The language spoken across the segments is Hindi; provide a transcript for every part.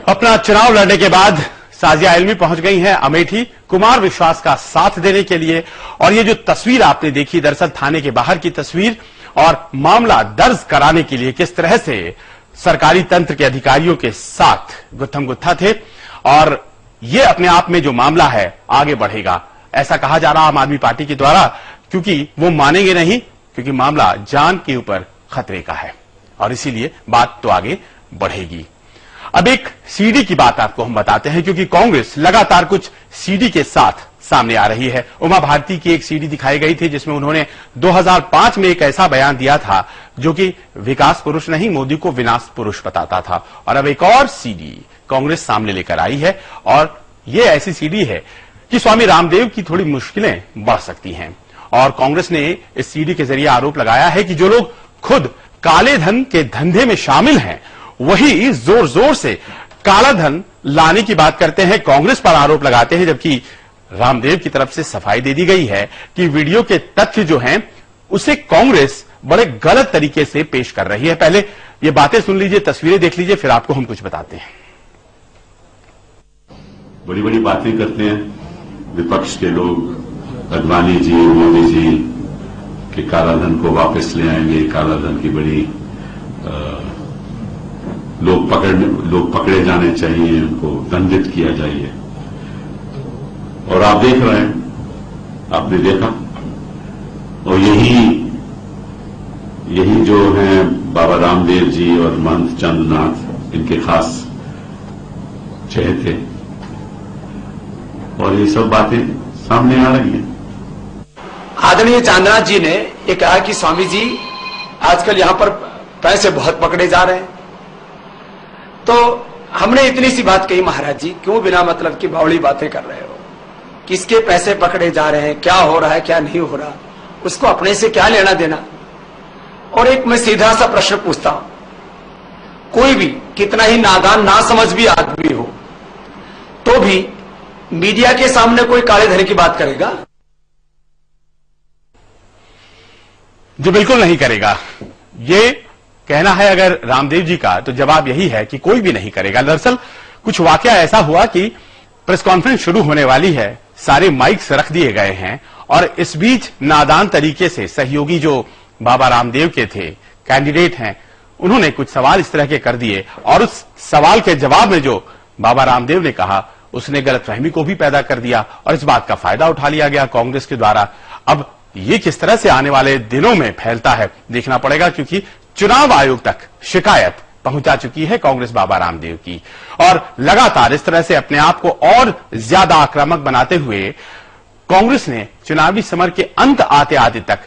अपना चुनाव लड़ने के बाद साजिया इल्मी पहुंच गई हैं अमेठी कुमार विश्वास का साथ देने के लिए। और ये जो तस्वीर आपने देखी, दरअसल थाने के बाहर की तस्वीर, और मामला दर्ज कराने के लिए किस तरह से सरकारी तंत्र के अधिकारियों के साथ गुत्थम गुत्था थे। और ये अपने आप में जो मामला है आगे बढ़ेगा, ऐसा कहा जा रहा आम आदमी पार्टी के द्वारा, क्योंकि वो मानेंगे नहीं, क्योंकि मामला जान के ऊपर खतरे का है और इसीलिए बात तो आगे बढ़ेगी। अब एक सीडी की बात आपको हम बताते हैं, क्योंकि कांग्रेस लगातार कुछ सीडी के साथ सामने आ रही है। उमा भारती की एक सीडी दिखाई गई थी जिसमें उन्होंने 2005 में एक ऐसा बयान दिया था जो कि विकास पुरुष नहीं मोदी को विनाश पुरुष बताता था। और अब एक और सीडी कांग्रेस सामने लेकर आई है और ये ऐसी सीडी है कि स्वामी रामदेव की थोड़ी मुश्किलें बढ़ सकती हैं। और कांग्रेस ने इस सीडी के जरिए आरोप लगाया है कि जो लोग खुद काले धन के धंधे में शामिल हैं वही जोर जोर से काला धन लाने की बात करते हैं, कांग्रेस पर आरोप लगाते हैं, जबकि रामदेव की तरफ से सफाई दे दी गई है कि वीडियो के तथ्य जो हैं उसे कांग्रेस बड़े गलत तरीके से पेश कर रही है। पहले ये बातें सुन लीजिए, तस्वीरें देख लीजिए, फिर आपको हम कुछ बताते हैं। बड़ी बड़ी बातें करते हैं विपक्ष के लोग, अडवाणी जी, मोदी जी कि काला धन को वापस ले आएंगे, काला धन की बड़ी लोग पकड़े जाने चाहिए, उनको दंडित किया जाइए। और आप देख रहे हैं, आपने देखा, और यही जो हैं बाबा रामदेव जी और महंत चंद्रनाथ, इनके खास चेहरे थे और ये सब बातें सामने आ रही हैं। आदरणीय चांदनाथ जी ने ये कहा कि स्वामी जी आजकल यहां पर पैसे बहुत पकड़े जा रहे हैं। तो हमने इतनी सी बात कही, महाराज जी क्यों बिना मतलब की बावड़ी बातें कर रहे हो, किसके पैसे पकड़े जा रहे हैं, क्या हो रहा है क्या नहीं हो रहा, उसको अपने से क्या लेना देना। और एक मैं सीधा सा प्रश्न पूछता हूं, कोई भी कितना ही नादान ना समझ भी आदमी हो तो भी मीडिया के सामने कोई काले धन की बात करेगा? जो बिल्कुल नहीं करेगा। ये कहना है अगर रामदेव जी का, तो जवाब यही है कि कोई भी नहीं करेगा। दरअसल कुछ वाकया ऐसा हुआ कि प्रेस कॉन्फ्रेंस शुरू होने वाली है, सारे माइक्स रख दिए गए हैं और इस बीच नादान तरीके से सहयोगी जो बाबा रामदेव के थे, कैंडिडेट हैं, उन्होंने कुछ सवाल इस तरह के कर दिए और उस सवाल के जवाब में जो बाबा रामदेव ने कहा उसने गलतफहमी को भी पैदा कर दिया और इस बात का फायदा उठा लिया गया कांग्रेस के द्वारा। अब ये किस तरह से आने वाले दिनों में फैलता है देखना पड़ेगा, क्योंकि चुनाव आयोग तक शिकायत पहुंचा चुकी है कांग्रेस बाबा रामदेव की। और लगातार इस तरह से अपने आप को और ज्यादा आक्रामक बनाते हुए कांग्रेस ने चुनावी समर के अंत आते आते तक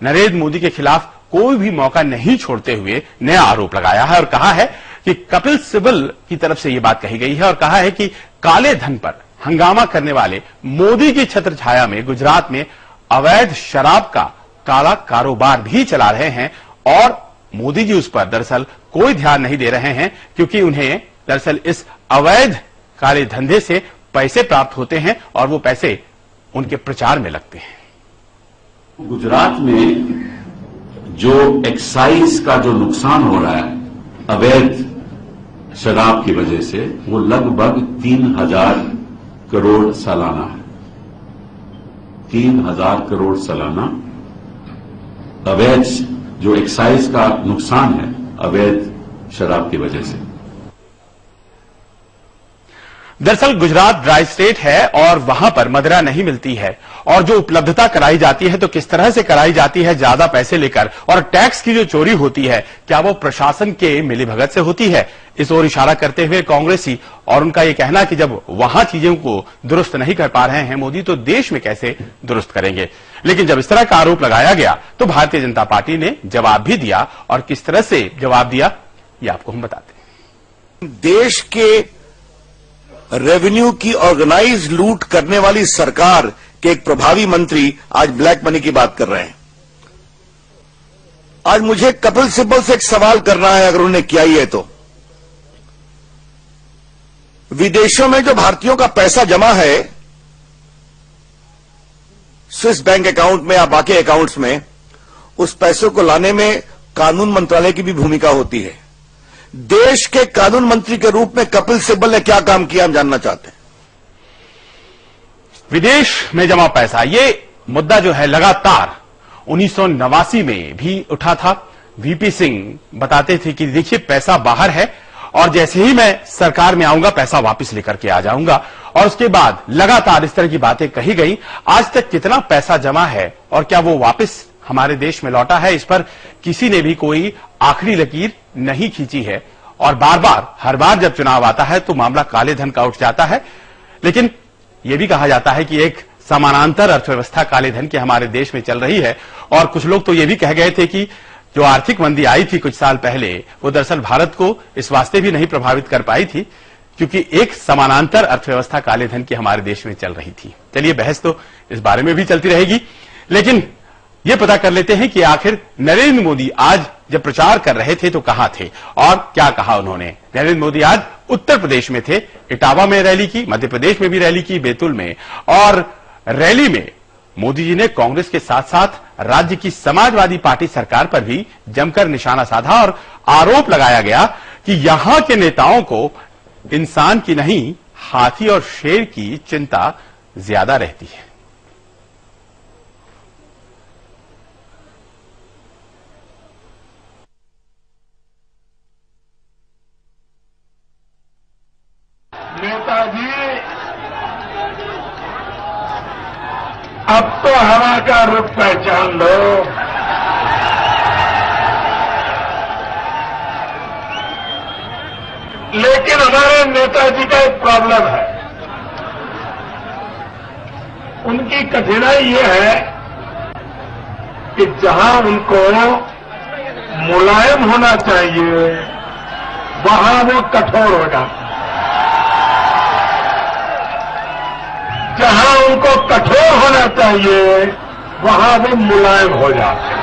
नरेंद्र मोदी के खिलाफ कोई भी मौका नहीं छोड़ते हुए नया आरोप लगाया है और कहा है कि कपिल सिब्बल की तरफ से यह बात कही गई है और कहा है कि काले धन पर हंगामा करने वाले मोदी की छत्र छाया में गुजरात में अवैध शराब का काला कारोबार भी चला रहे हैं और मोदी जी उस पर दरअसल कोई ध्यान नहीं दे रहे हैं, क्योंकि उन्हें दरअसल इस अवैध काले धंधे से पैसे प्राप्त होते हैं और वो पैसे उनके प्रचार में लगते हैं। गुजरात में जो एक्साइज का जो नुकसान हो रहा है अवैध शराब की वजह से, वो लगभग 3000 करोड़ सालाना है। 3000 करोड़ सालाना अवैध जो एक्साइज का नुकसान है अवैध शराब की वजह से। दरअसल गुजरात ड्राई स्टेट है और वहां पर मदिरा नहीं मिलती है और जो उपलब्धता कराई जाती है तो किस तरह से कराई जाती है, ज्यादा पैसे लेकर। और टैक्स की जो चोरी होती है क्या वो प्रशासन के मिलीभगत से होती है, इस ओर इशारा करते हुए कांग्रेसी और उनका यह कहना कि जब वहां चीजों को दुरुस्त नहीं कर पा रहे हैं मोदी तो देश में कैसे दुरुस्त करेंगे। लेकिन जब इस तरह का आरोप लगाया गया तो भारतीय जनता पार्टी ने जवाब भी दिया और किस तरह से जवाब दिया ये आपको हम बताते हैं। देश के रेवेन्यू की ऑर्गेनाइज लूट करने वाली सरकार के एक प्रभावी मंत्री आज ब्लैक मनी की बात कर रहे हैं। आज मुझे कपिल सिब्बल से एक सवाल करना है, अगर उन्होंने किया ही है तो। विदेशों में जो भारतीयों का पैसा जमा है स्विस बैंक अकाउंट में या बाकी अकाउंट्स में, उस पैसों को लाने में कानून मंत्रालय की भी भूमिका होती है। देश के कानून मंत्री के रूप में कपिल सिब्बल ने क्या काम किया, हम जानना चाहते हैं। विदेश में जमा पैसा, ये मुद्दा जो है लगातार 1989 में भी उठा था। वीपी सिंह बताते थे कि देखिए पैसा बाहर है और जैसे ही मैं सरकार में आऊंगा पैसा वापस लेकर के आ जाऊंगा, और उसके बाद लगातार इस तरह की बातें कही गई। आज तक कितना पैसा जमा है और क्या वो वापस हमारे देश में लौटा है, इस पर किसी ने भी कोई आखिरी लकीर नहीं खींची है। और बार बार हर बार जब चुनाव आता है तो मामला काले धन का उठ जाता है। लेकिन यह भी कहा जाता है कि एक समानांतर अर्थव्यवस्था काले धन की हमारे देश में चल रही है, और कुछ लोग तो यह भी कह गए थे कि जो आर्थिक मंदी आई थी कुछ साल पहले, वो दरअसल भारत को इस वास्ते भी नहीं प्रभावित कर पाई थी क्योंकि एक समानांतर अर्थव्यवस्था काले धन की हमारे देश में चल रही थी। चलिए, बहस तो इस बारे में भी चलती रहेगी, लेकिन ये पता कर लेते हैं कि आखिर नरेंद्र मोदी आज जब प्रचार कर रहे थे तो कहां थे और क्या कहा उन्होंने। नरेंद्र मोदी आज उत्तर प्रदेश में थे, इटावा में रैली की, मध्य प्रदेश में भी रैली की, बैतूल में, और रैली में मोदी जी ने कांग्रेस के साथ साथ राज्य की समाजवादी पार्टी सरकार पर भी जमकर निशाना साधा और आरोप लगाया गया कि यहां के नेताओं को इंसान की नहीं, हाथी और शेर की चिंता ज्यादा रहती है। नेताजी, अब तो हवा का रुख पहचान लो। लेकिन हमारे नेताजी का एक प्रॉब्लम है। उनकी कठिनाई ये है कि जहां उनको मुलायम होना चाहिए वहां वो कठोर हो जाते हैं, जहां उनको कठोर होना चाहिए वहां वो मुलायम हो जाते हैं।